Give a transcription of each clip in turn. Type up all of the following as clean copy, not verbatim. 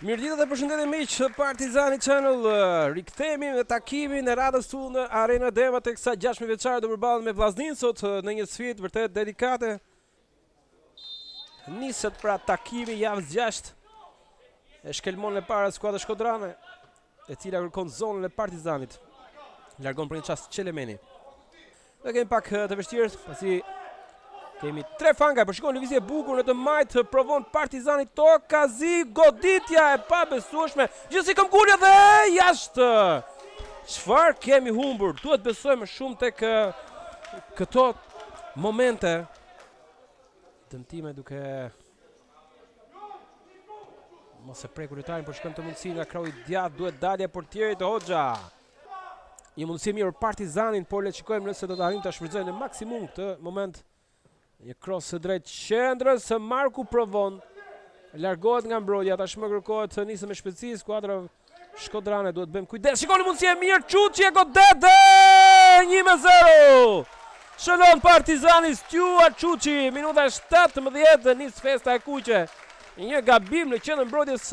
Mirëditë dhe përshëndetje miq Partizani Channel. Rikthehemi me takimin e radhës tonë në Arena Deva teksa 16 vjeçari do përballen me Vllaznin sot në një sfidë vërtet delikate. Niset pra takimi javës 6 e shkelmon e para skuadra shkodrane, e cila kërkon zonën e Partizanit. Largon për një çast Çelemeni. Ne kemi pak të vështirë, pasi kemi 3 fanga, për shikoni lëvizje e bukur në të majtë, provon Partizani Tokazi, goditja e pabesueshme, gjithsesi këmbgulja dhe jashtë. Çfarë kemi humbur? Duhet besojmë shumë tek këto momente. Dëmtime duke mos e prekur lojtarin, por shkon të mundësi nga krau i djathtë, duhet dalje portierit Hoxha. Një mundësi mirë Partizanin, por le të shikojmë nëse do të arrijmë ta shfrytëzojnë në maksimum këtë moment. Një cross së drejt qendrës, Marku provon, largohet nga mbrojtja, tashmë kërkohet të nisë me shpejtësi skuadra shkodrane, duhet bëjmë kujdes. Shikoni mundësi e mirë, Çuçi e godet dhe 1-0. Shënon Partizani Stuart Çuçi, minuta 17 nis festa e kuqe. Një gabim në qendrën mbrojtjes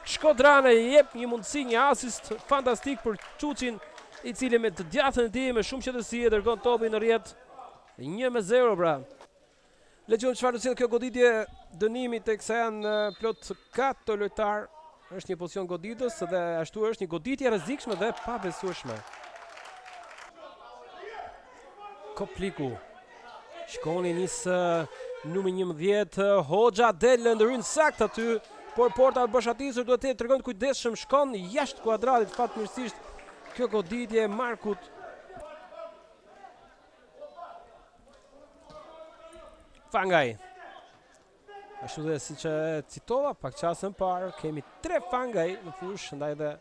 shkodrane jep një mundësi, një asist fantastik për Çuçin, i cili me të djathtën e tij me shumë qetësi e dërgon topin në rrjet. 1-0 pra. Le të shohim çfarë do të sjellë kjo goditje dënimi teksa janë plot 4 lojtar. Është një pozicion goditës dhe ashtu është një goditje e rrezikshme dhe pabesueshme. Kopliku. Shkoni nis numri 11, Hoxha del ndryn sakt aty, por porta boshatisur duhet të tregon kujdesshëm, shkon jashtë kuadratit fatmirësisht kjo goditje e Markut. Fangaj. Ashtu dhe siç e citova pak çastë më parë, kemi 3 fangaj në fushë, ndaj dhe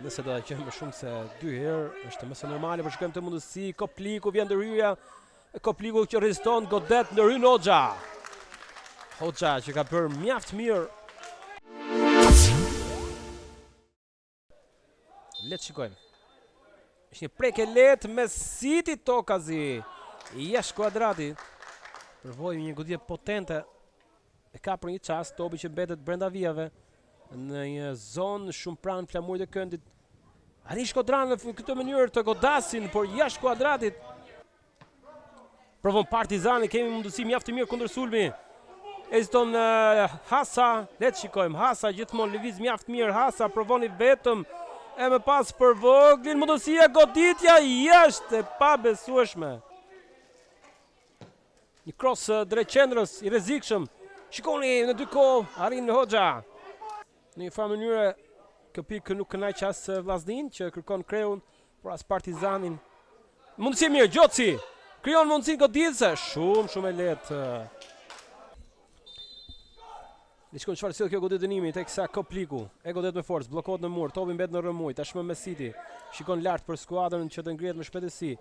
nëse do ta qejmë më shumë se 2 herë, është më së normale, por shkojmë të mundësi. Kopliku vjen ndërhyrja. Kopliku që reziston, godet ndërhyn Hoxha. Hoxha që ka bërë mjaft mirë. Le të shikojmë. Është një prekje lehtë me City Tokazi. Jashtë kuadratit. Përvojë një goditje potente. E ka për një çast topi që mbetet brenda vijave në një zonë shumë pranë flamurit të këndit. Arrin shkodranë në këtë mënyrë të godasin, por jashtë kuadratit. Provon Partizani, kemi mundësi mjaft të mirë kundër sulmi. Eziton Hasa, le të shikojmë. Hasa gjithmonë lëviz mjaft mirë. Hasa provoni vetëm e më pas për Voglin, mundësia goditja jashtë e pabesueshme. Një cross drejt qendrës i rrezikshëm. Shikoni në dy kohë arrin Hoxha. Në një farë mënyrë kjo pikë nuk kënaq as Vllaznin që kërkon kreun, por as Partizanin. Mundësi e mirë, Gjoci krijon mundësinë goditëse, shumë e lehtë. Le shkon çfarë sjell kjo goditje dënimi teksa Kopliku e godet me forcë, bllokohet në mur, topi mbet në rrëmuj, tashmë me City. Shikon lart për skuadrën që të ngrihet me shpejtësi.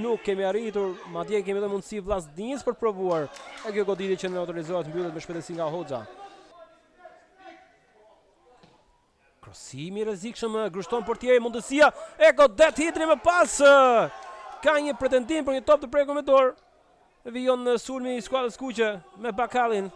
Nuk kemi arritur, madje kemi edhe mundësi Vllaznis për provuar. E kjo goditje që neutralizohet mbyllet me shpejtësi nga Hoxha. Krosimi rrezikshëm, grushton portieri, mundësia e godet Hidri më pas. Ka një pretendim për një top të prekur me dorë. Vijon sulmi i skuadrës kuqe me Bakallin.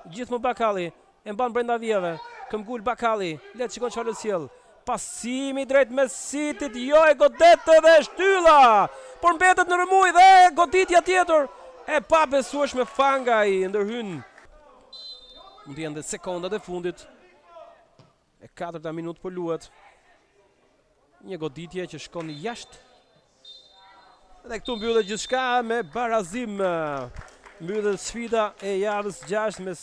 Gjithmonë Bakalli e mban brenda vijave. Këmbgul Bakalli, le të shikojmë çfarë do sjell. Pasimi drejt me City, jo e godet dhe shtylla, por mbetet në rrëmuj dhe goditja tjetër e pabesueshme Fangaj ndërhyn. Mund të jenë sekondat e fundit. E 4-ta minutë po luhet. Një goditje që shkon jashtë. Dhe këtu mbyllet gjithçka me barazim. Mbyllet sfida e javës 6 mes